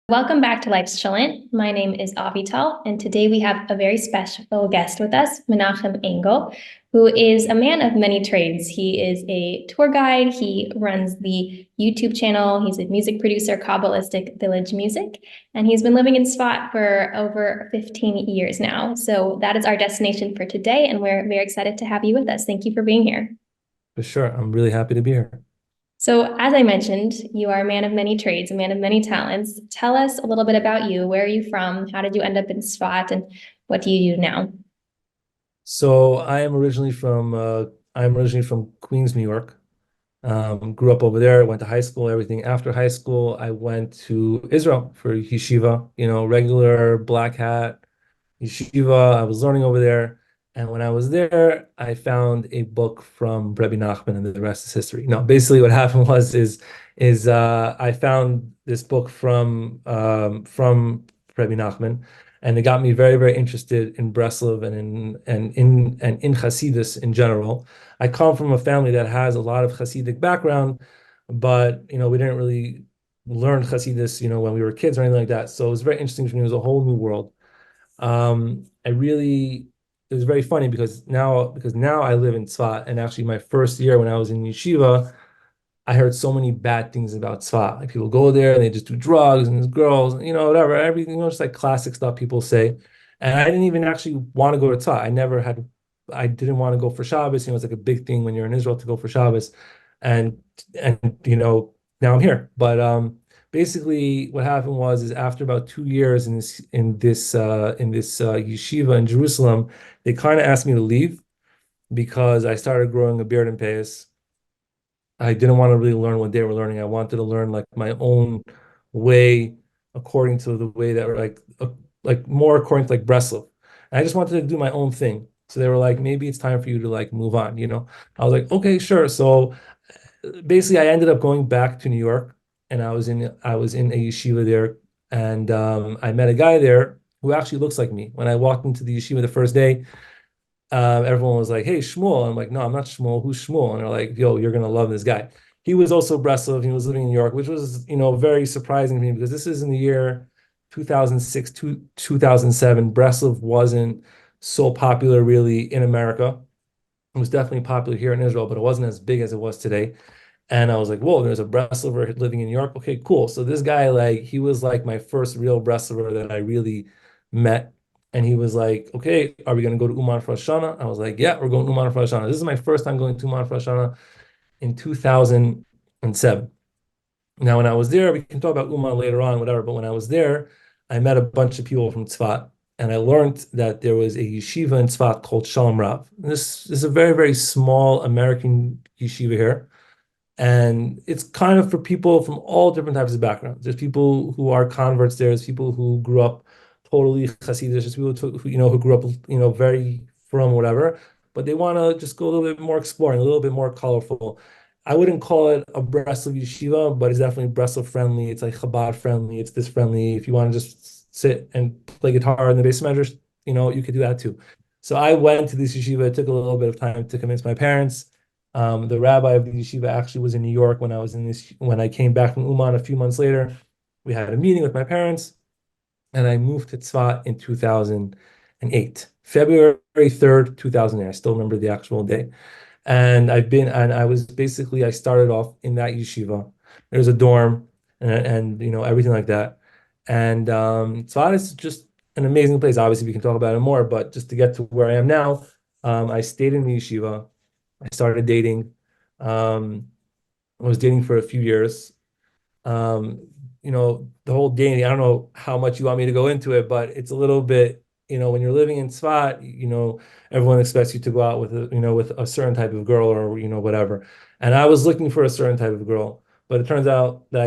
Welcome back to Life's Chillin'. My name is Avital, and today we have a very special guest with us, Menachem Engel, who is a man of many trades. He is a tour guide, he runs the YouTube channel, he's a music producer, Kabbalistic Village Music, and he's been living in Tzfat for over 15 years now. So that is our destination for today, and we're very excited to have you with us. Thank you for being here. For sure. I'm really happy to be here. So, as I mentioned, you are a man of many trades, a man of many talents. Tell us a little bit about you. Where are you from? How did you end up in Tzfat, and what do you do now? So I'm originally from Queens, New York. Grew up over there, went to high school, everything. After high school, I went to Israel for yeshiva, regular black hat yeshiva. I was learning over there. And when I was there, I found a book from Rebbe Nachman, and the rest is history. No, basically what happened is I found this book from Rebbe Nachman, and it got me very, very interested in Breslov and in Hasidus in general. I come from a family that has a lot of Hasidic background, but we didn't really learn Hasidus, when we were kids or anything like that. So it was very interesting for me. It was a whole new world. It was very funny because now I live in Tzfat, and actually my first year when I was in yeshiva, I heard so many bad things about Tzfat. Like people go there and they just do drugs and there's girls, whatever, everything, just like classic stuff people say. And I didn't even actually want to go to Tzfat. I didn't want to go for Shabbos. It's like a big thing when you're in Israel to go for Shabbos. And now I'm here. But basically what happened is after about 2 years in this yeshiva in Jerusalem, they kind of asked me to leave because I started growing a beard and payas. I didn't want to really learn what they were learning. I wanted to learn like my own way, according to the way that were like more according to like Breslov. And I just wanted to do my own thing. So they were like, maybe it's time for you to like move on. I was like, okay, sure. So basically I ended up going back to New York, and I was in a yeshiva there, and I met a guy there who actually looks like me. When I walked into the yeshiva the first day, everyone was like, "Hey, Shmuel." I'm like, "No, I'm not Shmuel. Who's Shmuel?" And they're like, "Yo, you're gonna love this guy." He was also Breslov. He was living in New York, which was very surprising to me because this is in the year 2006 to 2007. Breslov wasn't so popular really in America. It was definitely popular here in Israel, but it wasn't as big as it was today. And I was like, whoa, there's a Breslover living in New York. Okay, cool. So this guy, like, he was like my first real Breslover that I really met. And he was like, okay, are we going to go to Uman for Rosh Hashanah? I was like, yeah, we're going to Uman for Rosh Hashanah. This is my first time going to Uman for Rosh Hashanah in 2007. Now, when I was there, we can talk about Uman later on, whatever. But when I was there, I met a bunch of people from Tzfat, and I learned that there was a yeshiva in Tzfat called Shalom Rav. This is a very, very small American yeshiva here. And it's kind of for people from all different types of backgrounds. There's people who are converts there. There's people who grew up totally Hasidic. There's people who grew up, very from whatever, but they want to just go a little bit more exploring, a little bit more colorful. I wouldn't call it a Breslov yeshiva, but it's definitely Breslov friendly. It's like Chabad friendly. It's this friendly. If you want to just sit and play guitar in the basement measures, you could do that too. So I went to this yeshiva. It took a little bit of time to convince my parents. The rabbi of the yeshiva actually was in New York when I came back from Uman a few months later. We had a meeting with my parents, and I moved to Tzfat in 2008, February 3rd, 2008. I still remember the actual day. And I started off in that yeshiva. There's a dorm and everything like that. And Tzfat is just an amazing place. Obviously, we can talk about it more, but just to get to where I am now, I stayed in the yeshiva. I started dating. I was dating for a few years. The whole dating, I don't know how much you want me to go into it, but it's a little bit, when you're living in Tzfat, everyone expects you to go out with a certain type of girl or, whatever. And I was looking for a certain type of girl, but it turns out that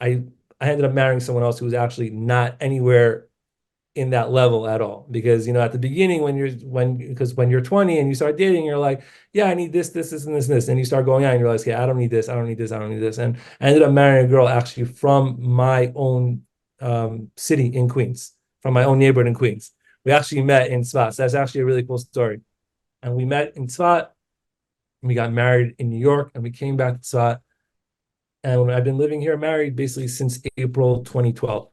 I, I ended up marrying someone else who was actually not anywhere in that level at all, because at the beginning when you're 20 and you start dating, you're like, yeah, I need this and this, and you start going out and you're like, yeah, I don't need this, I don't need this, I don't need this. And I ended up marrying a girl actually from my own city in Queens, from my own neighborhood in Queens. We actually met in Tzfat. So that's actually a really cool story. And we met in Tzfat, and we got married in New York, and we came back to Tzfat. And I've been living here married basically since April 2012.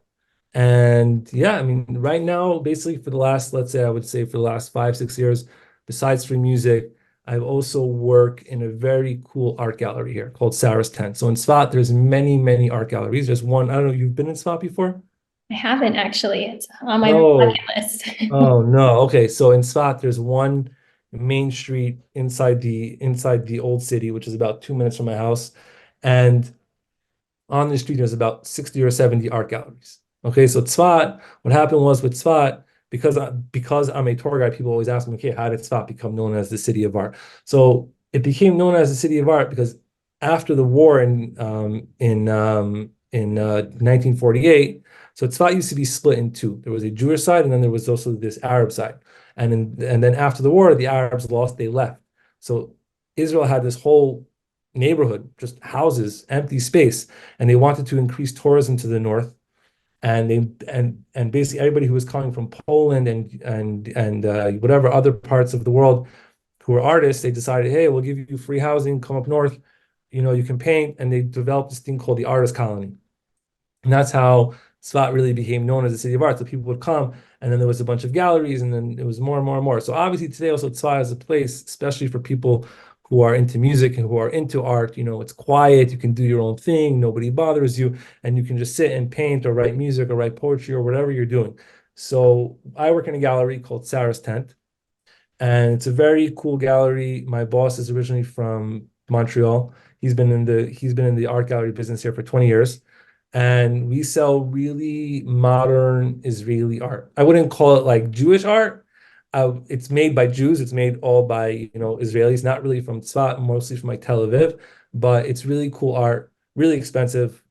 And yeah, I mean, right now, basically for the last, let's say, I would say for the last 5, 6 years, besides for music, I've also worked in a very cool art gallery here called Sarah's Tent. So in Tzfat, there's many, many art galleries. There's one, I don't know, you've been in Tzfat before? I haven't actually. It's on my No. bucket list. Oh no. Okay. So in Tzfat, there's one main street inside the old city, which is about 2 minutes from my house. And on the street, there's about 60 or 70 art galleries. Okay, so Tzfat, what happened was with Tzfat, because I'm a tour guide, people always ask me, okay, how did Tzfat become known as the city of art? So it became known as the city of art because after the war in 1948, so Tzfat used to be split in two. There was a Jewish side, and then there was also this Arab side. And then after the war, the Arabs lost, they left. So Israel had this whole neighborhood, just houses, empty space, and they wanted to increase tourism to the north. And and basically everybody who was coming from Poland and whatever other parts of the world who were artists, they decided, hey, we'll give you free housing, come up north, you can paint, and they developed this thing called the artist colony. And that's how Tzfat really became known as the city of art. So people would come, and then there was a bunch of galleries, and then it was more and more and more. So obviously today also Tzfat is a place, especially for people who are into music and who are into art. It's quiet, you can do your own thing, nobody bothers you, and you can just sit and paint or write music or write poetry or whatever you're doing. So I work in a gallery called Sarah's Tent, and it's a very cool gallery. My boss is originally from Montreal. He's been in the art gallery business here for 20 years, and we sell really modern Israeli art. I wouldn't call it like Jewish art. It's made by Jews. It's made all by Israelis, not really from Tzfat, mostly from like Tel Aviv, but it's really cool art, really expensive.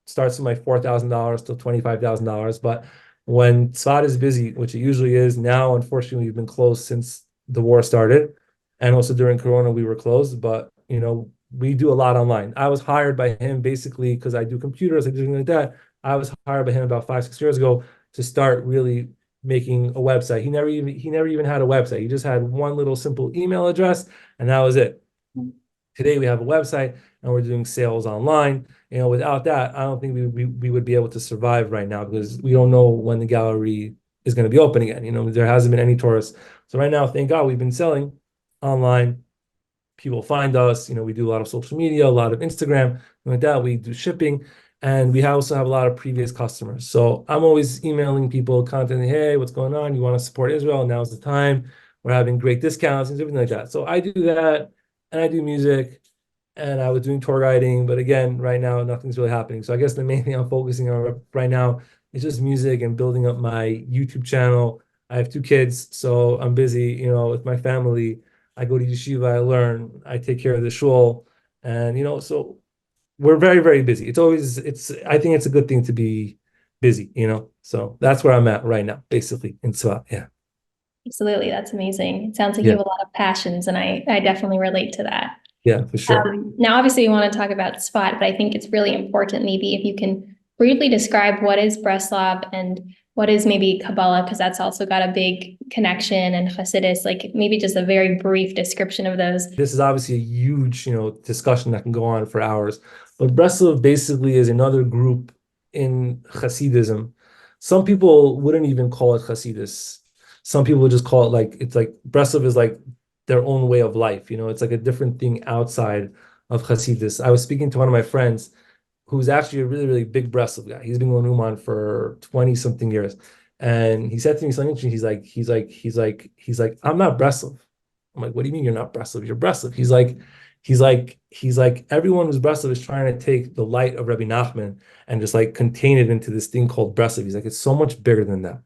Starts from like $4,000 to $25,000, but when Tzfat is busy, which it usually is now, unfortunately, we've been closed since the war started. And also during Corona, we were closed, but we do a lot online. I was hired by him basically because I do computers, I do things like that. I was hired by him about 5, 6 years ago to start really making a website. He never even had a website. He just had one little simple email address, and that was it. Today we have a website and we're doing sales online. Without that, I don't think we would be able to survive right now because we don't know when the gallery is going to be open again. There hasn't been any tourists. So right now, thank God, we've been selling online. People find us. We do a lot of social media, a lot of Instagram, like that. We do shipping, and we also have a lot of previous customers. So I'm always emailing people, contacting, hey, what's going on? You want to support Israel? Now's the time. We're having great discounts and everything like that. So I do that, and I do music, and I was doing tour guiding. But again, right now, nothing's really happening. So I guess the main thing I'm focusing on right now is just music and building up my YouTube channel. I have 2 kids, so I'm busy, with my family. I go to yeshiva, I learn, I take care of the shul, and so we're very, very busy. I think it's a good thing to be busy. So that's where I'm at right now, basically in Tzfat. Yeah. Absolutely. That's amazing. It sounds like you Yeah. have a lot of passions, and I definitely relate to that. Yeah, for sure. Now, obviously, we want to talk about Tzfat, but I think it's really important maybe if you can briefly describe what is Breslov and what is maybe Kabbalah, because that's also got a big connection, and Hasidus, like maybe just a very brief description of those. This is obviously a huge, discussion that can go on for hours. But Breslov basically is another group in Hasidism. Some people wouldn't even call it Hasidus. Some people would just call it it's like Breslov is like their own way of life. It's like a different thing outside of Hasidus. I was speaking to one of my friends who's actually a really, really big Breslov guy. He's been going Uman for 20 something years. And he said to me something interesting. He's like, I'm not Breslov. I'm like, what do you mean you're not Breslov? You're Breslov. He's like, everyone who's Breslov is trying to take the light of Rabbi Nachman and just like contain it into this thing called Breslov. He's like, it's so much bigger than that.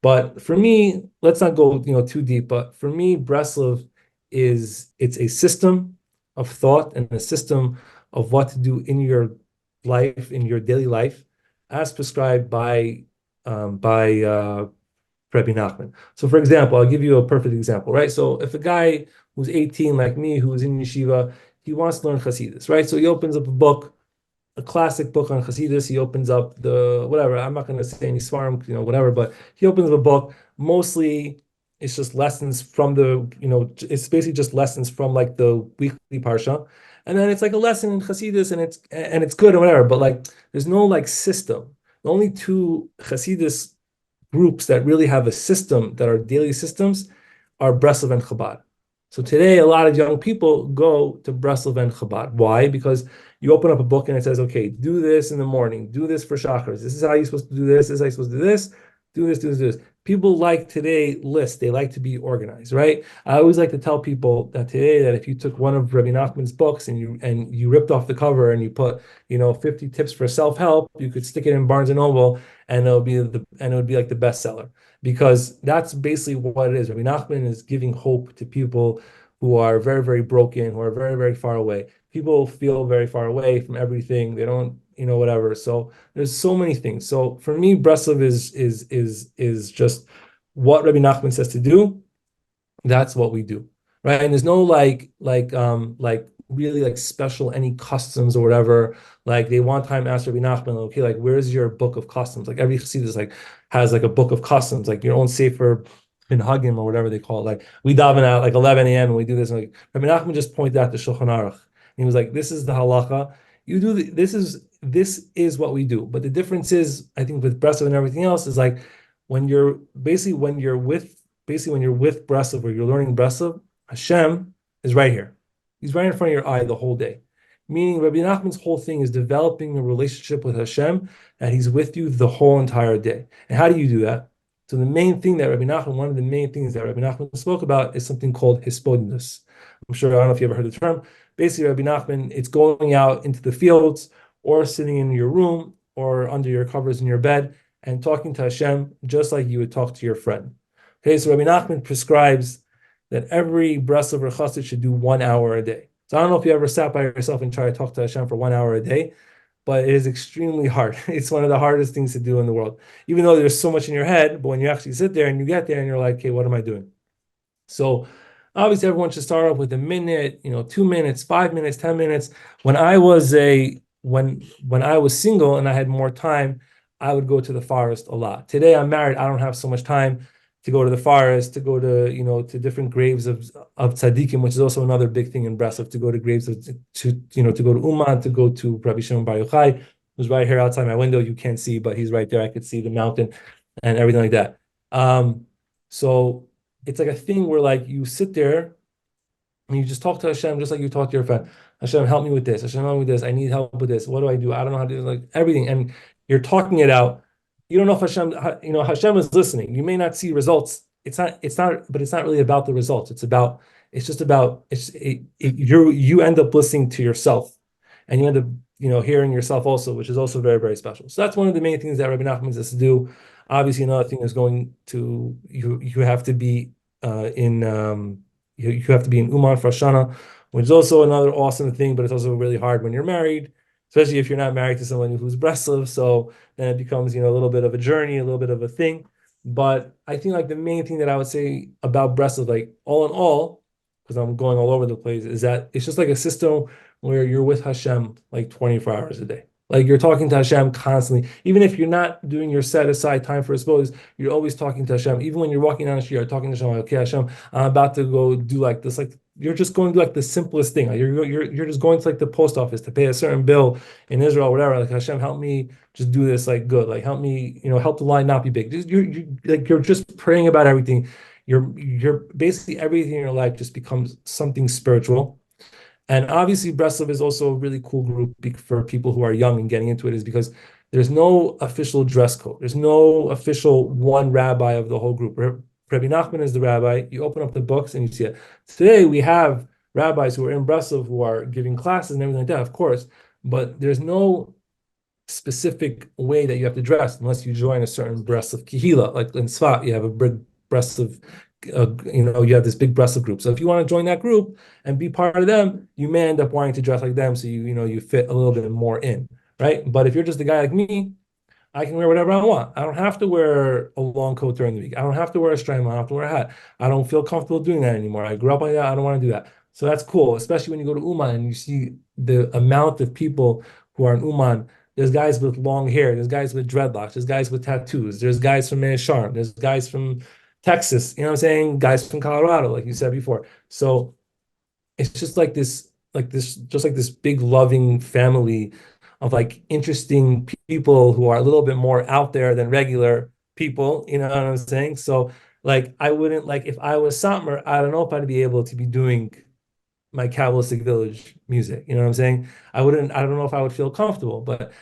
But for me, let's not go, too deep. But for me, Breslov it's a system of thought and a system of what to do in your life, in your daily life, as prescribed by Rabbi Nachman. So, for example, I'll give you a perfect example, right? So, if a guy who's 18, like me, who's in yeshiva, he wants to learn Hasidus, right? So he opens up a book, a classic book on Hasidus. He opens up the whatever. I'm not going to say any svarim, whatever, but he opens up a book. Mostly, it's just lessons from it's basically just lessons from like the weekly parsha. and then it's like a lesson in Hasidus, and it's good or whatever. But like, there's no like system. The only two Hasidus groups that really have a system that are daily systems are Breslov and Chabad. So today, a lot of young people go to Breslov and Chabad. Why? Because you open up a book and it says, okay, do this in the morning, do this for Shachar. This is how you're supposed to do this. This is how you're supposed to do this. Do this, do this, do this. People like today lists. They like to be organized, right? I always like to tell people that today that if you took one of Rabbi Nachman's books and you ripped off the cover and you put 50 tips for self-help, you could stick it in Barnes and Noble and it would be like the bestseller, because that's basically what it is. Rabbi Nachman is giving hope to people who are very, very broken, who are very, very far away. People feel very far away from everything. They don't, whatever. So there's so many things. So for me, Breslov is just what Rabbi Nachman says to do. That's what we do, right? And there's no like really like special any customs or whatever. Like they one time asked Rabbi Nachman, okay, like where's your book of customs? Like every chassidus like has like a book of customs, like your own sefer in Hagim or whatever they call it. Like we daven at like 11 a.m. and we do this. And like Rabbi Nachman just pointed out the Shulchan Aruch. And he was like, this is the halacha. You do this is what we do. But the difference is, I think, with Breslov and everything else is like when you're with Breslov or you're learning Breslov, Hashem is right here. He's right in front of your eye the whole day. Meaning Rabbi Nachman's whole thing is developing a relationship with Hashem, that he's with you the whole entire day. And how do you do that? So one of the main things that Rabbi Nachman spoke about is something called hispodinus. I'm sure, I don't know if you ever heard the term. Basically, Rabbi Nachman, it's going out into the fields or sitting in your room or under your covers in your bed and talking to Hashem just like you would talk to your friend. Okay, so Rabbi Nachman prescribes that every Breslov or Chassid should do 1 hour a day. So I don't know if you ever sat by yourself and try to talk to Hashem for 1 hour a day, but it is extremely hard. It's one of the hardest things to do in the world, even though there's so much in your head. But when you actually sit there and you get there and you're like, okay, what am I doing? So obviously everyone should start off with a minute, 2 minutes, 5 minutes, 10 minutes. When I was single and I had more time, I would go to the forest a lot. Today I'm married, I don't have so much time to go to the forest, to go to, to different graves of tzaddikim, which is also another big thing in Breslov, to go to graves to go to Uman, to go to Rabbi Shimon Bar Yochai, who's right here outside my window. You can't see, but he's right there. I could see the mountain and everything like that. So it's like a thing where like you sit there and you just talk to Hashem just like you talk to your friend. Hashem, help me with this. Hashem, help me with this. I need help with this. What do I do? I don't know how to do like everything. And you're talking it out. You don't know if Hashem is listening. You may not see results. But it's not really about the results. You end up listening to yourself, and you end up, hearing yourself also, which is also very, very special. So that's one of the main things that Rabbi Nachman says to do. Obviously, another thing is you have to be in Uman for Hashanah, which is also another awesome thing, but it's also really hard when you're married, especially if you're not married to someone who's Breslov. So then it becomes, a little bit of a journey, a little bit of a thing. But I think like the main thing that I would say about Breslov, like all in all, because I'm going all over the place, is that it's just like a system where you're with Hashem like 24 hours a day. Like you're talking to Hashem constantly. Even if you're not doing your set aside time for His, you're always talking to Hashem. Even when you're walking down the street, you're talking to Hashem. Like, okay, Hashem, I'm about to go do like this. Like you're just going to do like the simplest thing. Like you're just going to like the post office to pay a certain bill in Israel, whatever. Like Hashem, help me just do this like good. Like help me, help the line not be big. You're just praying about everything. You're basically everything in your life just becomes something spiritual. And obviously, Breslov is also a really cool group for people who are young and getting into it, is because there's no official dress code. There's no official one rabbi of the whole group. Rabbi Nachman is the rabbi. You open up the books and you see it. Today, we have rabbis who are in Breslov who are giving classes and everything like that, of course, but there's no specific way that you have to dress unless you join a certain Breslov kihila. Like in Tzfat, you have a big Breslov you have this big Breslov group. So if you want to join that group and be part of them, you may end up wanting to dress like them, so you fit a little bit more in, right? But if you're just a guy like me, I can wear whatever I want. I don't have to wear a long coat during the week. I don't have to wear a straight. I don't have to wear a hat. I don't feel comfortable doing that anymore. I grew up like that. I don't want to do that. So that's cool, especially when you go to Uman and you see the amount of people who are in Uman. There's guys with long hair. There's guys with dreadlocks. There's guys with tattoos. There's guys from Menachem. There's guys from Texas, you know what I'm saying? Guys from Colorado, like you said before. So it's just like this like this, just like this big loving family of like interesting people who are a little bit more out there than regular people, you know what I'm saying? So like I wouldn't like if I was Satmar, I don't know if I'd be able to be doing my Kabbalistic Village music. You know what I'm saying? I don't know if I would feel comfortable, but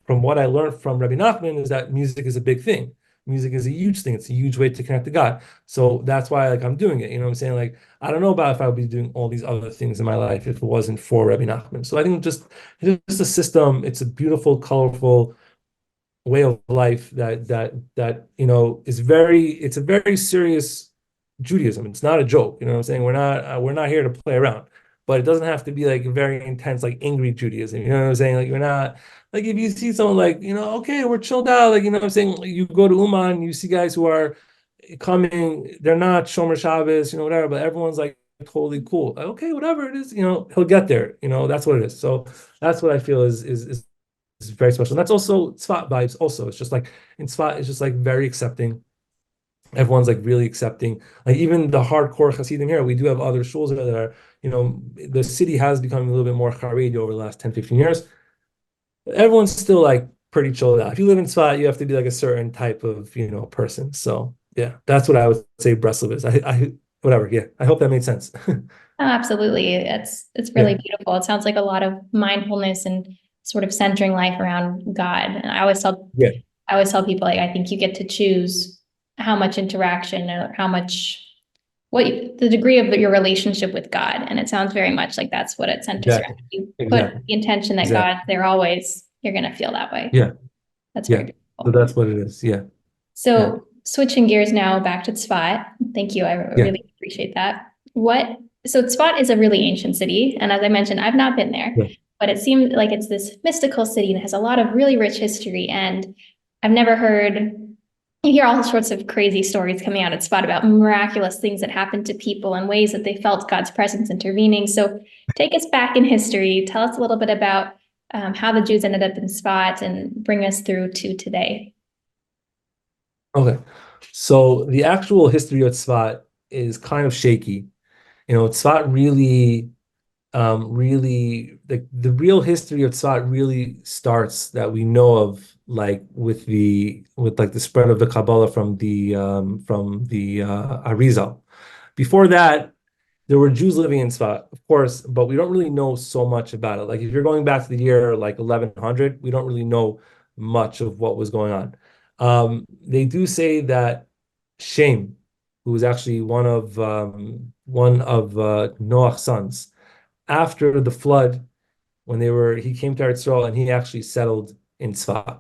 from what I learned from Rabbi Nachman is that music is a big thing. Music is a huge thing. It's a huge way to connect to God. So that's why like I'm doing it. You know what I'm saying? Like I don't know about if I would be doing all these other things in my life if it wasn't for Rabbi Nachman. So I think just it's just a system. It's a beautiful, colorful way of life that is it's a very serious Judaism. It's not a joke. You know what I'm saying? We're not here to play around. But it doesn't have to be like a very intense, like angry Judaism. You know what I'm saying? Like we're not like if you see someone like, okay, we're chilled out, like you know what I'm saying? You go to Uman, you see guys who are coming, they're not Shomer Shabbos, whatever, but everyone's like totally cool. Like, okay, whatever it is, he'll get there. That's what it is. So that's what I feel is very special. And that's also Tzfat vibes also. It's just like in Tzfat, it's just like very accepting. Everyone's like really accepting. Like even the hardcore Hasidim here, we do have other shuls that are, the city has become a little bit more Haredi over the last 10, 15 years. Everyone's still like pretty chilled out. If you live in Tzfat, you have to be like a certain type of, person. So yeah, that's what I would say Breslov is. Whatever. Yeah. I hope that made sense. Oh, absolutely. It's really Yeah. beautiful. It sounds like a lot of mindfulness and sort of centering life around God. And Yeah. I always tell people like I think you get to choose how much interaction or how much the degree of your relationship with God. And it sounds very much like that's what it centers around. Exactly. If you put Exactly. the intention that Exactly. God's there always, you're going to feel that way. Yeah. That's Yeah. very So beautiful. that's what it is. Yeah. Yeah. So switching gears now back to Tzfat. Thank you. I Yeah. really appreciate that. So Tzfat is a really ancient city. And as I mentioned, I've not been there, Yeah. but it seemed like it's this mystical city and has a lot of really rich history. And I've never heard, you hear all sorts of crazy stories coming out at Tzfat about miraculous things that happened to people and ways that they felt God's presence intervening. So take us back in history. Tell us a little bit about how the Jews ended up in Tzfat and bring us through to today. Okay. So the actual history of Tzfat is kind of shaky. Tzfat really, the real history of Tzfat really starts that we know of, like with like the spread of the Kabbalah from the Arizal. Before that, there were Jews living in Tzfat, of course, but we don't really know so much about it. Like if you're going back to the year like 1100, we don't really know much of what was going on. They do say that Shem, who was actually one of Noah's sons, after the flood, he came to Eretz Yisrael and he actually settled in Tzfat.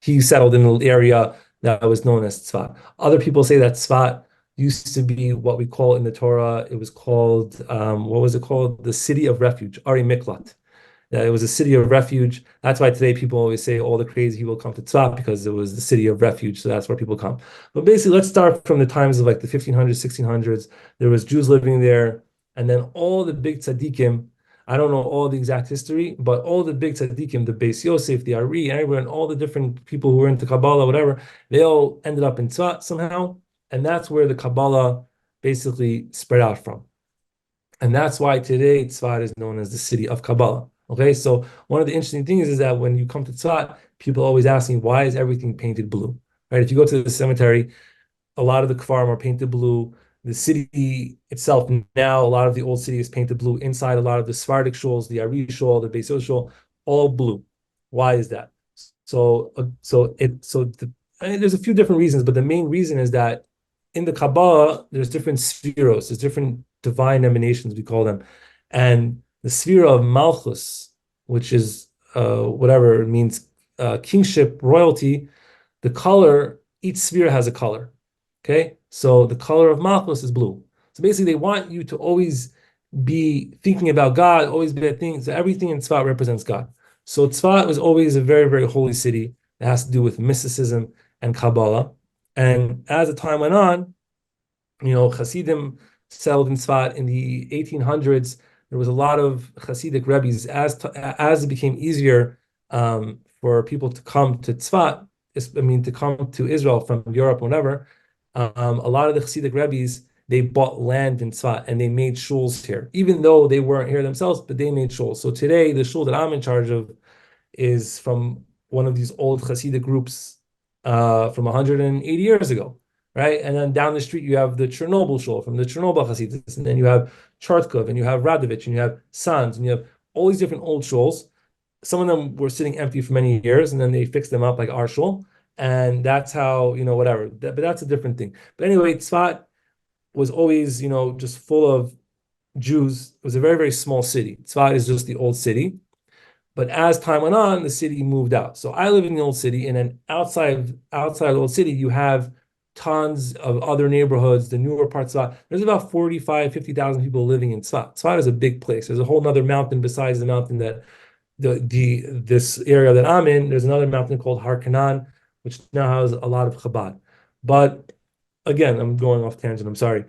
He settled in an area that was known as Tzfat. Other people say that Tzfat used to be what we call in the Torah, it was called, what was it called? The city of refuge, Ari Miklat. That it was a city of refuge. That's why today people always say all the crazy people come to Tzfat because it was the city of refuge. So that's where people come. But basically, let's start from the times of like the 1500s, 1600s. There was Jews living there. And then all the big tzaddikim, I don't know all the exact history, but all the big tzaddikim, the Beis Yosef, the Ari, everyone, all the different people who were into Kabbalah, whatever, they all ended up in Tzfat somehow. And that's where the Kabbalah basically spread out from. And that's why today Tzfat is known as the city of Kabbalah. Okay, so one of the interesting things is that when you come to Tzfat, people always ask me, why is everything painted blue? Right? If you go to the cemetery, a lot of the Kfarim are painted blue. The city itself now, a lot of the old city is painted blue. Inside, a lot of the Sephardic shuls, the Ari shul, the Beis Yosef shul, all blue. Why is that? I mean, there's a few different reasons, but the main reason is that in the Kabbalah, there's different spheros, there's different divine emanations, we call them. And the sphere of Malchus, which is whatever it means, kingship, royalty, the color, each sphere has a color. Okay, so the color of Malchus is blue. So basically, they want you to always be thinking about God, always be at things. So everything in Tzfat represents God. So Tzfat was always a very, very holy city that has to do with mysticism and Kabbalah. And as the time went on, Hasidim settled in Tzfat in the 1800s. There was a lot of Hasidic rebbes. As it became easier for people to come to Tzfat, to come to Israel from Europe, whatever, a lot of the Hasidic rebbes they bought land in Tzfat and they made shuls here, even though they weren't here themselves, but they made shuls. So today, the shul that I'm in charge of is from one of these old Hasidic groups from 180 years ago, right? And then down the street, you have the Chernobyl shul from the Chernobyl Hasidus, and then you have Chartkov, and you have Radovich, and you have Sanz, and you have all these different old shuls. Some of them were sitting empty for many years, and then they fixed them up like our shul. And that's how, whatever. But that's a different thing. But anyway, Tzfat was always, just full of Jews. It was a very, very small city. Tzfat is just the old city. But as time went on, the city moved out. So I live in the old city, and then outside the old city, you have tons of other neighborhoods, the newer parts of Tzfat. There's about 45, 50,000 people living in Tzfat. Tzfat is a big place. There's a whole other mountain besides the mountain that this area that I'm in. There's another mountain called Har Kanan, which now has a lot of Chabad. But again, I'm going off tangent. I'm sorry.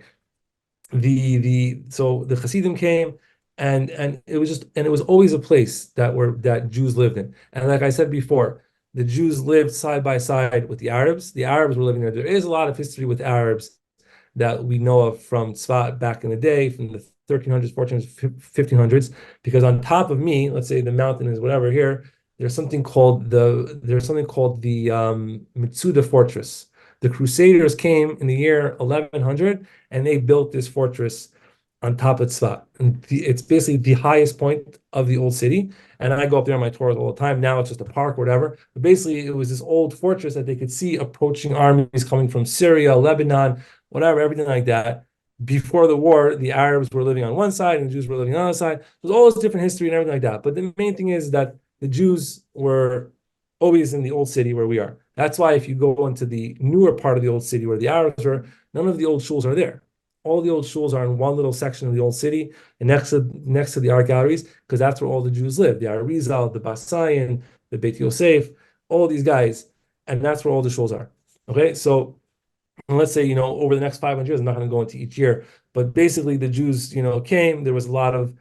So the Hasidim came, and it was always a place that Jews lived in. And like I said before, the Jews lived side by side with the Arabs. The Arabs were living there. There is a lot of history with Arabs that we know of from Tzfat back in the day, from the 1300s, 1400s, 1500s, because on top of me, let's say the mountain is whatever here, there's something called the Mitsuda fortress. The Crusaders came in the year 1100, and they built this fortress on top of Tzfat. And it's basically the highest point of the old city. And I go up there on my tours all the time. Now it's just a park or whatever. But basically, it was this old fortress that they could see approaching armies coming from Syria, Lebanon, whatever, everything like that. Before the war, the Arabs were living on one side and the Jews were living on the other side. There's all this different history and everything like that. But the main thing is that the Jews were always in the old city where we are. That's why if you go into the newer part of the old city where the Arabs were, none of the old shuls are there. All the old shuls are in one little section of the old city, and next to the art galleries, because that's where all the Jews live. The Arizal, the Basayan, the Beit Yosef, all these guys, and that's where all the shuls are. Okay, so let's say, over the next 500 years, I'm not going to go into each year, but basically the Jews, came. There was a lot of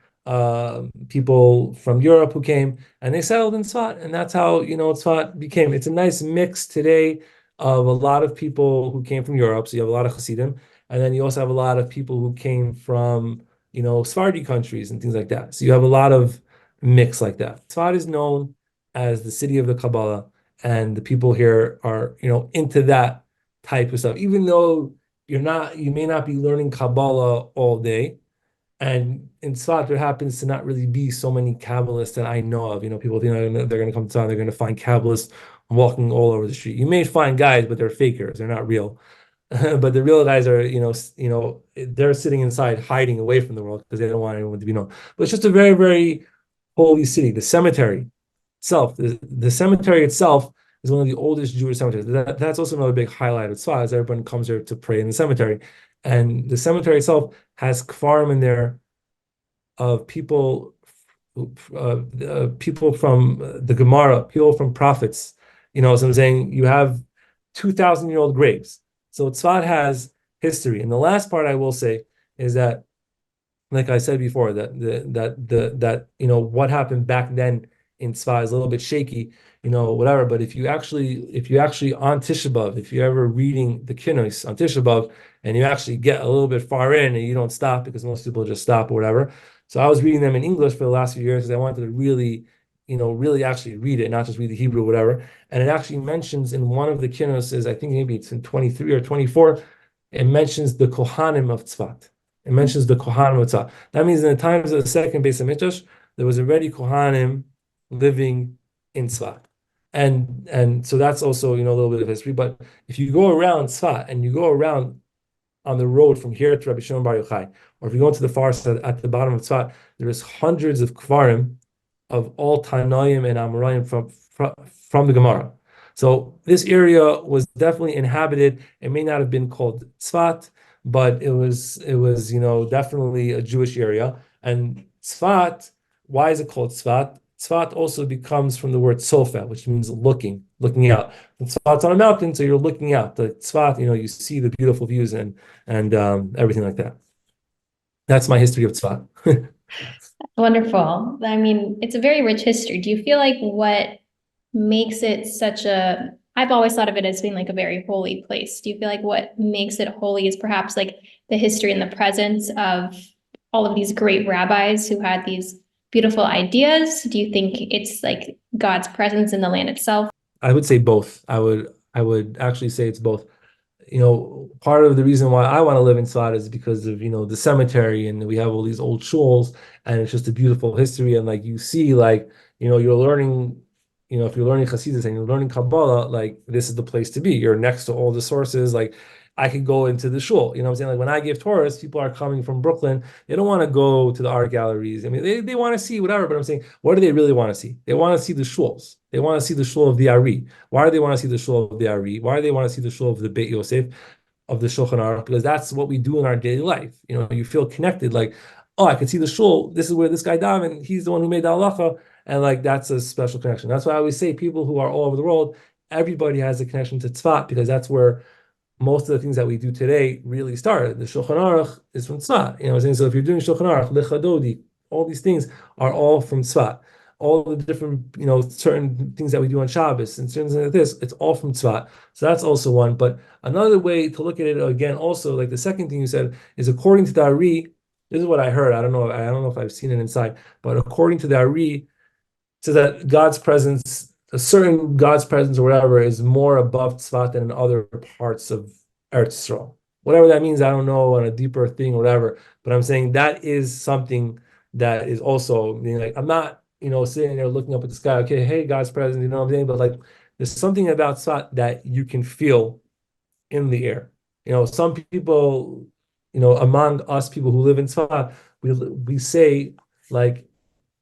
people from Europe who came, and they settled in Tzfat, and that's how, Tzfat became. It's a nice mix today of a lot of people who came from Europe. So you have a lot of Hasidim, and then you also have a lot of people who came from, Sephardi countries and things like that. So you have a lot of mix like that. Tzfat is known as the city of the Kabbalah, and the people here are, into that type of stuff. Even though you may not be learning Kabbalah all day. And in Tzfat, there happens to not really be so many Kabbalists that I know of. People think they're going to come to Tzfat, they're going to find Kabbalists walking all over the street. You may find guys, but they're fakers. They're not real. But the real guys are, they're sitting inside, hiding away from the world because they don't want anyone to be known. But it's just a very, very holy city. The cemetery itself, the cemetery itself is one of the oldest Jewish cemeteries. That's also another big highlight of Tzfat, as everyone comes here to pray in the cemetery. And the cemetery itself has kfarim in there of people from the Gemara, people from prophets. So I'm saying you have 2,000-year-old graves. So Tzfat has history. And the last part I will say is that, like I said before, that what happened back then in Tzfat is a little bit shaky, whatever. But if you actually on Tisha B'Av, if you're ever reading the Kinnos on Tisha B'Av, and you actually get a little bit far in and you don't stop because most people just stop or whatever. So I was reading them in English for the last few years because I wanted to really, really actually read it, not just read the Hebrew or whatever. And it actually mentions in one of the Kinnoses, I think maybe it's in 23 or 24, it mentions the Kohanim of Tzfat. It mentions the Kohanim of Tzfat. That means in the times of the second Beis HaMikdash, there was already Kohanim living in Tzfat. And so that's also, a little bit of history. But if you go around Tzfat and you go around on the road from here to Rabbi Shimon Bar Yochai, or if you go into the far side at the bottom of Tzfat, there is hundreds of kvarim of all Tanoim and Amoraim from the Gemara. So this area was definitely inhabited. It may not have been called Tzfat, but it was definitely a Jewish area. And Tzfat, why is it called Tzfat? Tzfat also becomes from the word sofa, which means looking out. And Tzfat's on a mountain, so you're looking out. The Tzfat, you see the beautiful views and everything like that. That's my history of Tzfat. Wonderful. I mean, it's a very rich history. Do you feel like what makes it I've always thought of it as being like a very holy place. Do you feel like what makes it holy is perhaps like the history and the presence of all of these great rabbis who had these beautiful ideas? Do you think it's like God's presence in the land itself? I would say both. I would actually say it's both. Part of the reason why I want to live in Tzfat is because of, the cemetery, and we have all these old shuls, and it's just a beautiful history. And like you see, like, you're learning, if you're learning Hasidus and you're learning Kabbalah, like this is the place to be. You're next to all the sources. Like I could go into the shul, what I'm saying? Like when I give Taurus, people are coming from Brooklyn. They don't want to go to the art galleries. I mean, they want to see whatever, but I'm saying, what do they really want to see? They want to see the shuls. They want to see the shul of the Ari. Why do they want to see the shul of the Ari? Why do they want to see the shul of the Beit Yosef, of the Shulchan Aruch? Because that's what we do in our daily life. You feel connected. Like, oh, I can see the shul. This is where this guy davened. He's the one who made the halacha, and like that's a special connection. That's why I always say people who are all over the world, everybody has a connection to Tzfat, because that's where most of the things that we do today really started. The Shulchan Aruch is from Tzfat. What I'm saying? So if you're doing Shulchan Aruch, Lechadodi, all these things are all from Tzfat. All the different, certain things that we do on Shabbos and certain things like this, it's all from Tzfat. So that's also one. But another way to look at it again, also, like the second thing you said, is according to the Ari. This is what I heard. I don't know if I've seen it inside, but according to the Ari, so that God's presence, a certain God's presence or whatever, is more above Tzfat than in other parts of Eretz Yisrael. Whatever that means, I don't know, on a deeper thing or whatever. But I'm saying that is something that is also, like, I'm not, sitting there looking up at the sky, okay, hey, God's presence, what I'm saying? But like, there's something about Tzfat that you can feel in the air. Some people, among us people who live in Tzfat, we say, like,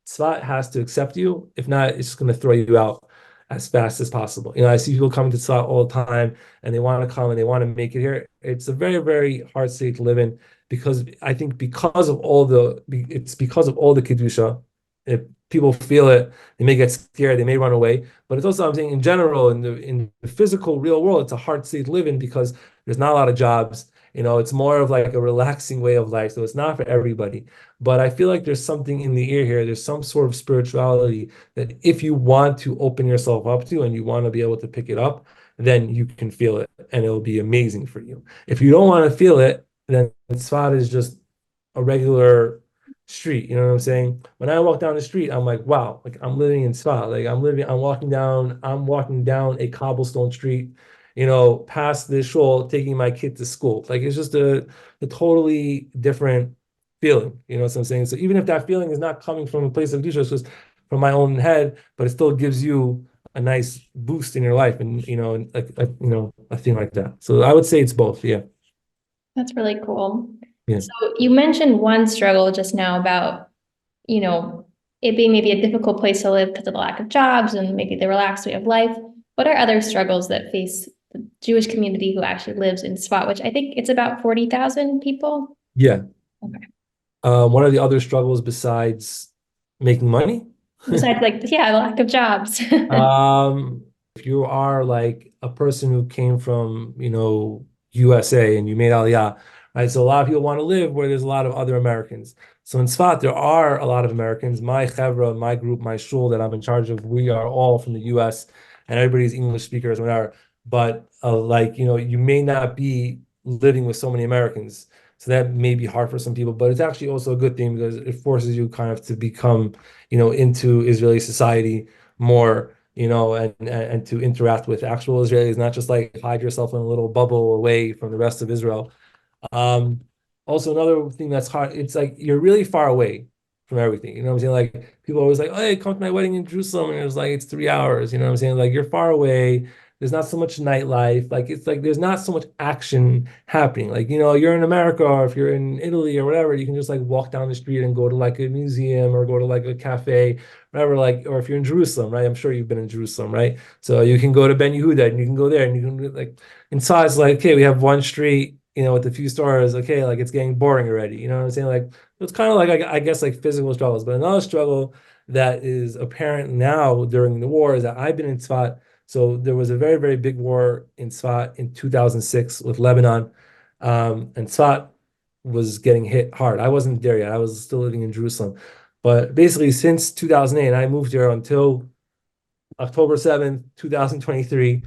Tzfat has to accept you. If not, it's just going to throw you out as fast as possible. I see people coming to Tzfat all the time, and they want to come and they want to make it here. It's a very, very hard state to live in, because I think it's because of all the kedusha. If people feel it, they may get scared, they may run away. But it's also, I'm saying, in general, in the physical real world, it's a hard state to live in, because there's not a lot of jobs. It's more of like a relaxing way of life. So it's not for everybody. But I feel like there's something in the air here. There's some sort of spirituality that if you want to open yourself up to, and you want to be able to pick it up, then you can feel it, and it'll be amazing for you. If you don't want to feel it, then Tzfat is just a regular street. You know what I'm saying? When I walk down the street, I'm like, wow, like I'm living in Tzfat. Like I'm walking down a cobblestone street, past this shul, taking my kid to school. Like it's just a totally different feeling. You know what I'm saying? So even if that feeling is not coming from a place of kedusha, it's just from my own head, but it still gives you a nice boost in your life, and like a thing like that. So I would say it's both. Yeah. That's really cool. Yeah. So you mentioned one struggle just now about, it being maybe a difficult place to live because of the lack of jobs and maybe the relaxed way of life. What are other struggles that face the Jewish community who actually lives in Tzfat, which I think it's about 40,000 people? Yeah. Okay. What are the other struggles besides making money? Besides, like, yeah, the lack of jobs. If you are like a person who came from, USA, and you made Aliyah, right? So a lot of people want to live where there's a lot of other Americans. So in Tzfat, there are a lot of Americans. My chevra, my group, my shul that I'm in charge of, we are all from the US, and everybody's English speakers, whatever. But like, you may not be living with so many Americans. So that may be hard for some people, but it's actually also a good thing, because it forces you kind of to become, into Israeli society more, and to interact with actual Israelis, not just like hide yourself in a little bubble away from the rest of Israel. Um, Also another thing that's hard, it's like you're really far away from everything. You know what I'm saying? Like people are always like, oh, hey, come to my wedding in Jerusalem. And it's like it's 3 hours, you know what I'm saying? Like you're far away. There's not so much nightlife. Like it's like there's not so much action happening. Like, you're in America, or if you're in Italy or whatever, you can just like walk down the street and go to like a museum or go to like a cafe, whatever, like, or if you're in Jerusalem, right? I'm sure you've been in Jerusalem, right? So you can go to Ben Yehuda and you can go there, and you can like inside it's like, okay, we have one street, with a few stores, okay, like it's getting boring already. You know what I'm saying? Like it's kind of like I guess like physical struggles. But another struggle that is apparent now during the war is that I've been in Tzfat. So there was a very, very big war in Tzfat in 2006 with Lebanon. And Tzfat was getting hit hard. I wasn't there yet. I was still living in Jerusalem. But basically since 2008, I moved here until October 7th, 2023,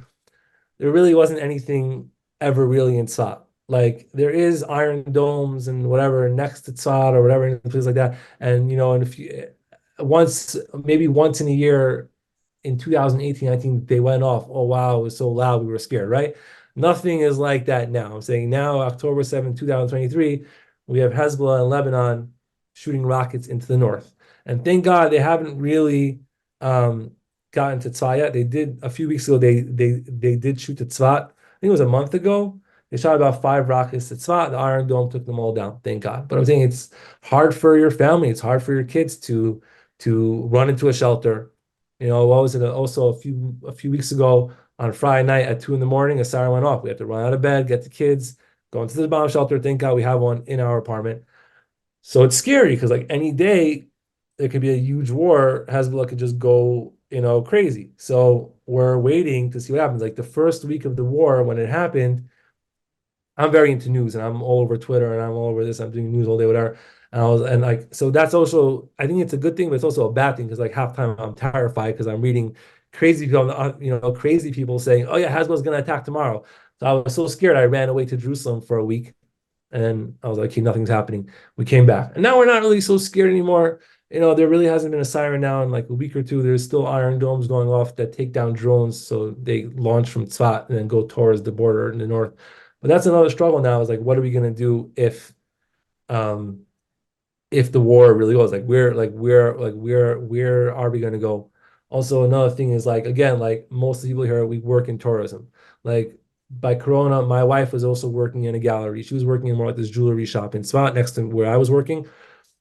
there really wasn't anything ever really in Tzfat. like there is iron domes and whatever next to Tzfat or whatever in places like that. And and if you maybe once in a year in 2018, I think they went off. Oh wow, it was so loud, we were scared, right? Nothing is like that now. I'm saying now, October 7th, 2023, we have Hezbollah and Lebanon shooting rockets into the north. And thank God they haven't really gotten to Tzfat yet. They did a few weeks ago, they did shoot to Tzfat. I think it was a month ago. They shot about 5 rockets to Tzfat. The Iron Dome took them all down, thank God. But I'm saying it's hard for your family, it's hard for your kids to run into a shelter. What was it? Also, a few weeks ago on Friday night at 2 in the morning, a siren went off. We had to run out of bed, get the kids, go into the bomb shelter. Thank God we have one in our apartment. So it's scary because like any day there could be a huge war. Hezbollah could just go, crazy. So we're waiting to see what happens. Like the first week of the war, when it happened, I'm very into news and I'm all over Twitter and I'm all over this. I'm doing news all day, whatever. And like, so that's also, I think it's a good thing, but it's also a bad thing because like half time I'm terrified because I'm reading crazy people, crazy people saying, oh yeah, Hezbollah's going to attack tomorrow. So I was so scared. I ran away to Jerusalem for a week and then I was like, okay, nothing's happening. We came back and now we're not really so scared anymore. There really hasn't been a siren now in like a week or two. There's still iron domes going off that take down drones. So they launch from Tzfat and then go towards the border in the north. But that's another struggle now is like, what are we going to do um, if the war really goes? Where are we going to go? Also, another thing is like, again, like most of the people here, we work in tourism. Like by Corona, my wife was also working in a gallery. She was working in more like this jewelry shop in Tzfat next to where I was working.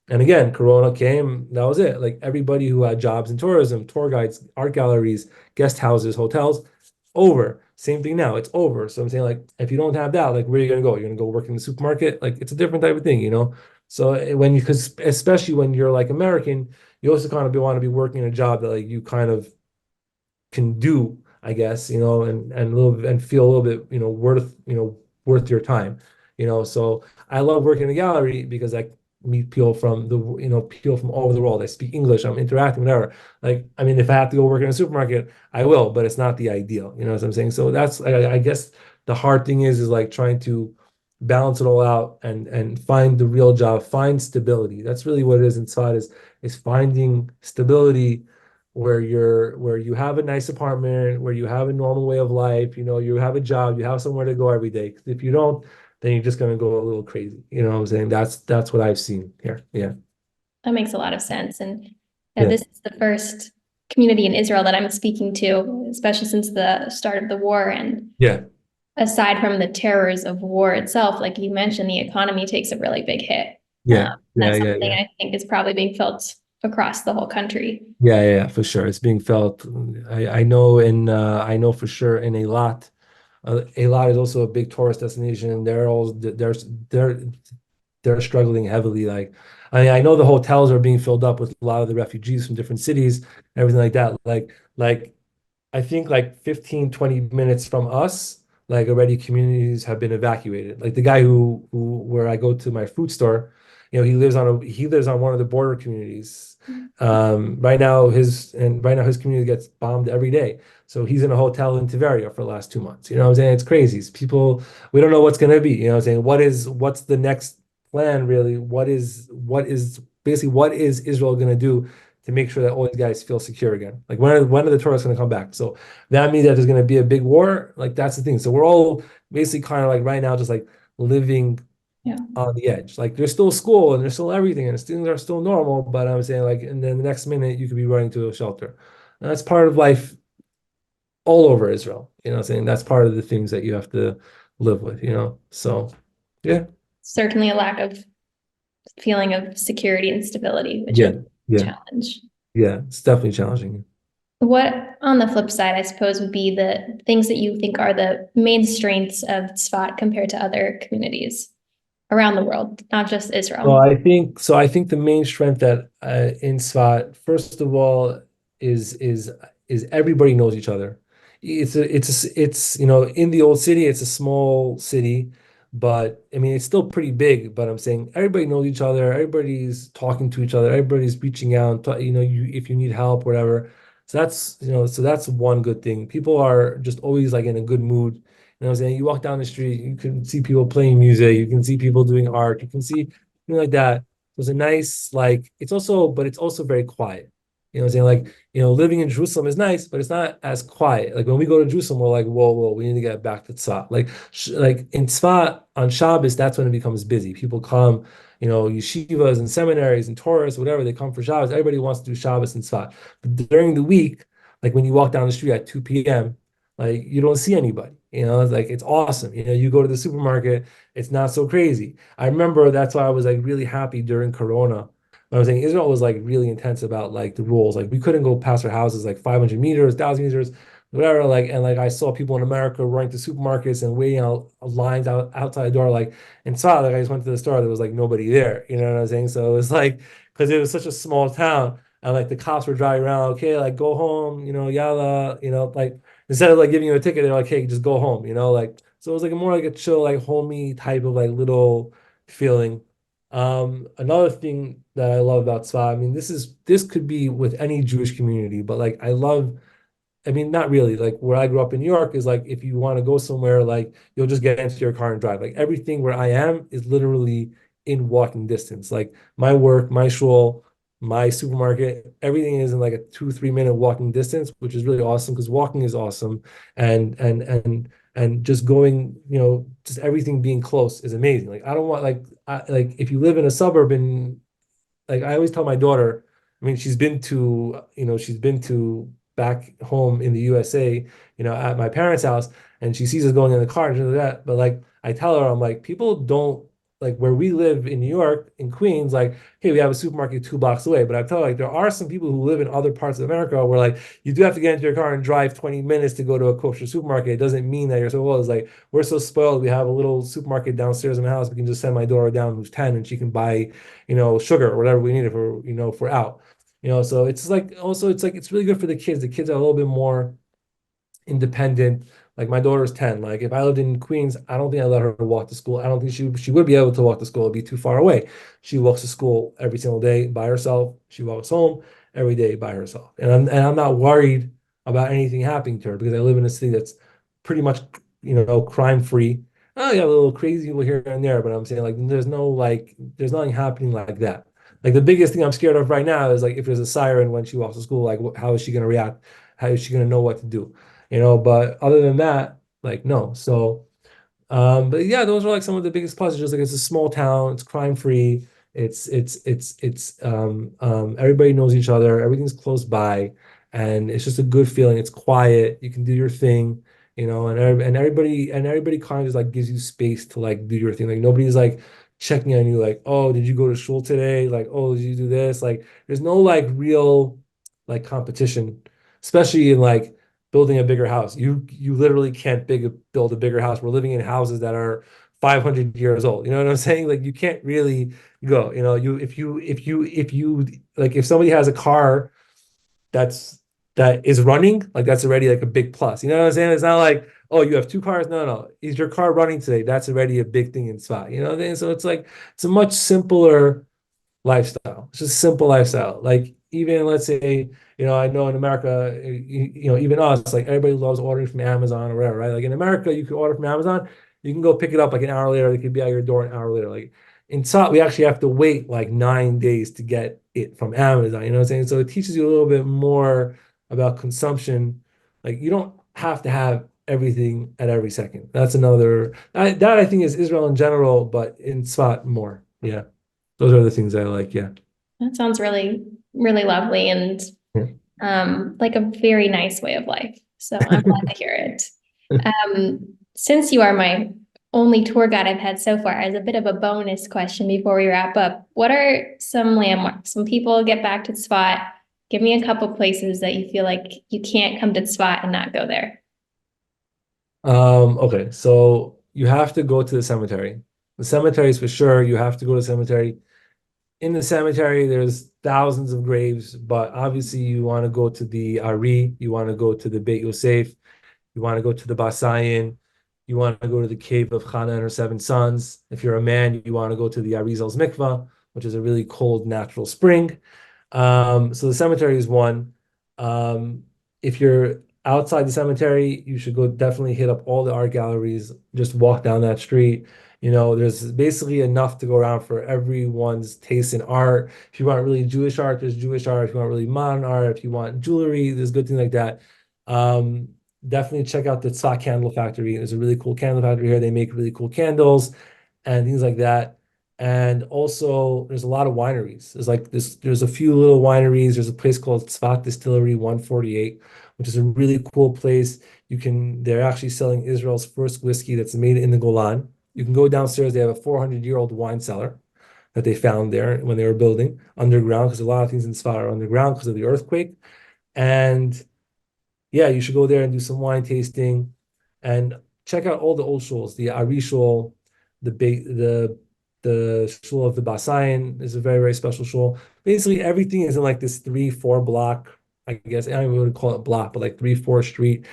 And again, Corona came, that was it. Like everybody who had jobs in tourism, tour guides, art galleries, guest houses, hotels, over. Same thing now, it's over. So I'm saying, like, if you don't have that, like, where are you going to go? You're going to go work in the supermarket? Like, it's a different type of thing. So because especially when you're like American, you also kind of want to be working in a job that like you kind of can do, I guess, and feel a little bit, worth your time, So I love working in a gallery because I meet people from people from all over the world. I speak English, I'm interacting, whatever. Like, I mean, if I have to go work in a supermarket, I will, but it's not the ideal, you know what I'm saying? So that's, I guess the hard thing is like trying to balance it all out and find the real job, find stability. That's really what it is inside is finding stability where you have a nice apartment, where you have a normal way of life, you have a job, you have somewhere to go every day. 'Cause if you don't, then you're just gonna go a little crazy. You know what I'm saying? That's what I've seen here. Yeah. That makes a lot of sense. And Yeah. this is the first community in Israel that I'm speaking to, especially since the start of the war. And Yeah. aside from the terrors of war itself, like you mentioned, the economy takes a really big hit. Yeah. Yeah. That's Yeah. something Yeah. I think is probably being felt across the whole country. Yeah. Yeah. Yeah, for sure. It's being felt. I know for sure in Eilat. Eilat is also a big tourist destination. They're struggling heavily. Like, I know the hotels are being filled up with a lot of the refugees from different cities, everything like that. Like I think like 15, 20 minutes from us, like already communities have been evacuated. Like the guy who where I go to my fruit store, he lives on one of the border communities. Right now his community gets bombed every day. So he's in a hotel in Tiveria for the last 2 months. You know what I'm saying? It's crazy. People, we don't know what's gonna be. You know what I'm saying? What's the next plan really? What is Israel gonna do to make sure that all these guys feel secure again? Like when are the tourists going to come back? So that means that there's going to be a big war. Like that's the thing. So we're all basically kind of like right now just like living Yeah. on the edge. Like there's still school and there's still everything and students are still normal, but I'm saying like and then the next minute you could be running to a shelter. And that's part of life all over Israel. You know what I'm saying? That's part of the things that you have to live with. So yeah. Certainly a lack of feeling of security and stability, which Yeah. is a Yeah. challenge. Yeah. It's definitely challenging. What, on the flip side, I suppose, would be the things that you think are the main strengths of Tzfat compared to other communities around the world, not just Well, Israel? I think the main strength that in Tzfat, first of all, is everybody knows each other. It's in the old city, it's a small city, but I mean it's still pretty big. But I'm saying everybody knows each other, everybody's talking to each other, everybody's reaching out, if you need help, whatever. So that's one good thing. People are just always like in a good mood. You know what I'm saying? You walk down the street, you can see people playing music, you can see people doing art, you can see things like that. There's a nice, like, but it's also very quiet. You know what I'm saying? Like, living in Jerusalem is nice, but it's not as quiet. Like when we go to Jerusalem, we're like, whoa, whoa, we need to get back to Tzfat. Like in Tzfat on Shabbos, that's when it becomes busy. People come, yeshivas and seminaries and tourists, whatever, they come for Shabbos. Everybody wants to do Shabbos and Tzfat. But during the week, like when you walk down the street at 2 p.m., like you don't see anybody. It's like it's awesome. You go to the supermarket, it's not so crazy. I remember that's why I was like really happy during Corona. I was saying Israel was like really intense about like the rules. Like we couldn't go past our houses like 500 meters, 1,000 meters, whatever. And I saw people in America running to supermarkets and waiting out lines outside the door. And saw like I just went to the store, there was like nobody there. You know what I'm saying? So it was like because it was such a small town, and like the cops were driving around. Okay, like go home. Yalla. Like instead of like giving you a ticket, they're like, hey, just go home. So it was like more like a chill, like homey type of like little feeling. Another thing that I love about Tzfat, I mean, this could be with any Jewish community, but like I mean, not really. Like where I grew up in New York is like if you want to go somewhere, like you'll just get into your car and drive. Like everything where I am is literally in walking distance. Like my work, my shul, my supermarket, everything is in like a 2, 3 minute walking distance, which is really awesome because walking is awesome. And just going, just everything being close is amazing. Like I don't want like if you live in a suburb and like I always tell my daughter, I mean, she's been to back home in the USA, at my parents' house, and she sees us going in the car and things like that. But like I tell her, I'm like, people don't like where we live in New York, in Queens, like, hey, we have a supermarket 2 blocks away. But I tell her, like, there are some people who live in other parts of America where like you do have to get into your car and drive 20 minutes to go to a kosher supermarket. It doesn't mean that you're so well. It's like we're so spoiled. We have a little supermarket downstairs in my house. We can just send my daughter down who's 10 and she can buy sugar or whatever we need if we're out. So it's like also it's like it's really good for the kids. The kids are a little bit more independent. Like my daughter's 10. Like if I lived in Queens, I don't think I'd let her walk to school. I don't think she would be able to walk to school. It'd be too far away. She walks to school every single day by herself. She walks home every day by herself. And I'm not worried about anything happening to her because I live in a city that's pretty much, crime free. Oh, you have a little crazy people here and there, but I'm saying like there's nothing happening like that. Like the biggest thing I'm scared of right now is like if there's a siren when she walks to school, like how is she going to react? How is she going to know what to do? But other than that, like no. So, but yeah, those are like some of the biggest pluses. Just like it's a small town, it's crime free, everybody knows each other, everything's close by, and it's just a good feeling. It's quiet, you can do your thing, and everybody kind of just like gives you space to like do your thing. Like nobody's like checking on you, like, oh, did you go to shul today? Like, oh, did you do this? Like, there's no like real like competition, especially in like building a bigger house. You literally can't build a bigger house. We're living in houses that are 500 years old. You know what I'm saying? Like you can't really go. You if you like if somebody has a car that's that is running, like that's already like a big plus. You know what I'm saying? It's not like, oh, you have 2 cars. No, no. Is your car running today? That's already a big thing in Tzfat. You know what I'm saying? So it's like it's a much simpler lifestyle. It's just a simple lifestyle. Like even let's say, I know in America, even us, like everybody loves ordering from Amazon or whatever, right? Like in America, you can order from Amazon, you can go pick it up like an hour later. It could be at your door an hour later. Like in Tzat, we actually have to wait like 9 days to get it from Amazon. You know what I'm saying? So it teaches you a little bit more about consumption. Like you don't have to have everything at every second. That's another that I think is Israel in general, but in Tzfat more. Yeah. Those are the things I like. Yeah. That sounds really, really lovely and Yeah. like a very nice way of life. So I'm glad to hear it. Since you are my only tour guide I've had so far, as a bit of a bonus question before we wrap up, what are some landmarks? When people get back to Tzfat, give me a couple places that you feel like you can't come to Tzfat and not go there. Okay, so you have to go to the cemetery. The cemeteries for sure. You have to go to the cemetery. In the cemetery, there's thousands of graves, but obviously you want to go to the Ari, you want to go to the Beit Yosef, you want to go to the Basayin, you want to go to the cave of Hannah and her 7 sons. If you're a man, you want to go to the Arizal's Mikvah, which is a really cold natural spring. So the cemetery is one. If you're outside the cemetery, you should go definitely hit up all the art galleries, just walk down that street. There's basically enough to go around for everyone's taste in art. If you want really Jewish art, there's Jewish art. If you want really modern art, if you want jewelry, there's good things like that. Um, Definitely check out the Tzfat Candle Factory. There's a really cool candle factory here. They make really cool candles and things like that. And also, there's a lot of wineries. There's a few little wineries. There's a place called Tzfat Distillery 148, which is a really cool place. They're actually selling Israel's first whiskey that's made in the Golan. You can go downstairs. They have a 400-year-old wine cellar that they found there when they were building underground, because a lot of things in Tzfat are underground because of the earthquake. And yeah, you should go there and do some wine tasting and check out all the old shuls. The Ari shul, the shul of the Basayan is a very, very special shul. Basically, everything is in like this 3-4 block, I guess. I don't even want to call it block, but like 3-4 street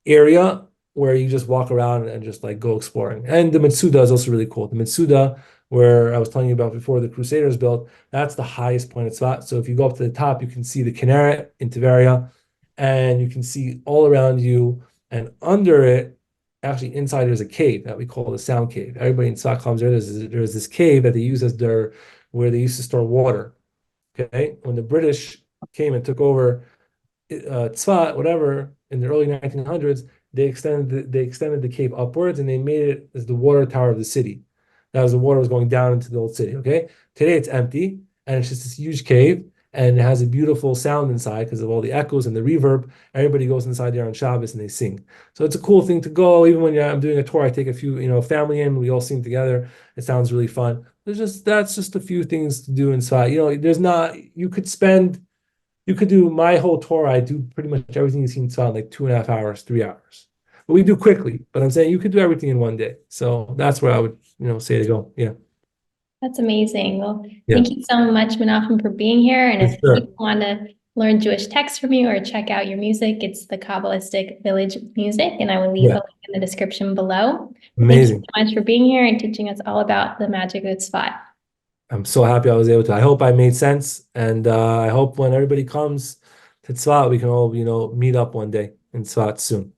area where you just walk around and just like go exploring. And the Mitsuda is also really cool. The Mitsuda, where I was telling you about before the Crusaders built, that's the highest point of Tzfat. So if you go up to the top, you can see the Kinneret in Tiberia, and you can see all around you. And under it, actually inside, there's a cave that we call the Sound Cave. Everybody in Tzfat comes there. There's this cave that they use where they used to store water. Okay, when the British came and took over Tzfat, whatever, in the early 1900s, they extended the cave upwards and they made it as the water tower of the city. That was the water was going down into the old city. Okay, today it's empty and it's just this huge cave and it has a beautiful sound inside because of all the echoes and the reverb. Everybody goes inside there on Shabbos and they sing. So it's a cool thing to go. Even when I'm doing a tour, I take a few, family in. We all sing together. It sounds really fun. That's just a few things to do inside. There's not. You could do my whole tour. I do pretty much everything you see in Tzfat in like 2.5 hours, 3 hours. But we do quickly. But I'm saying you could do everything in one day. So that's where I would, say to go. Yeah. That's amazing. Well, Yeah. thank you so much, Menachem, for being here. And if Sure. people want to learn Jewish text from you or check out your music, it's the Kabbalistic Village music, and I will leave a link in the description below. Amazing. Thank you so much for being here and teaching us all about the magic of Tzfat. I'm so happy I was able to. I hope I made sense. And I hope when everybody comes to Tzfat, we can all, meet up one day in Tzfat soon.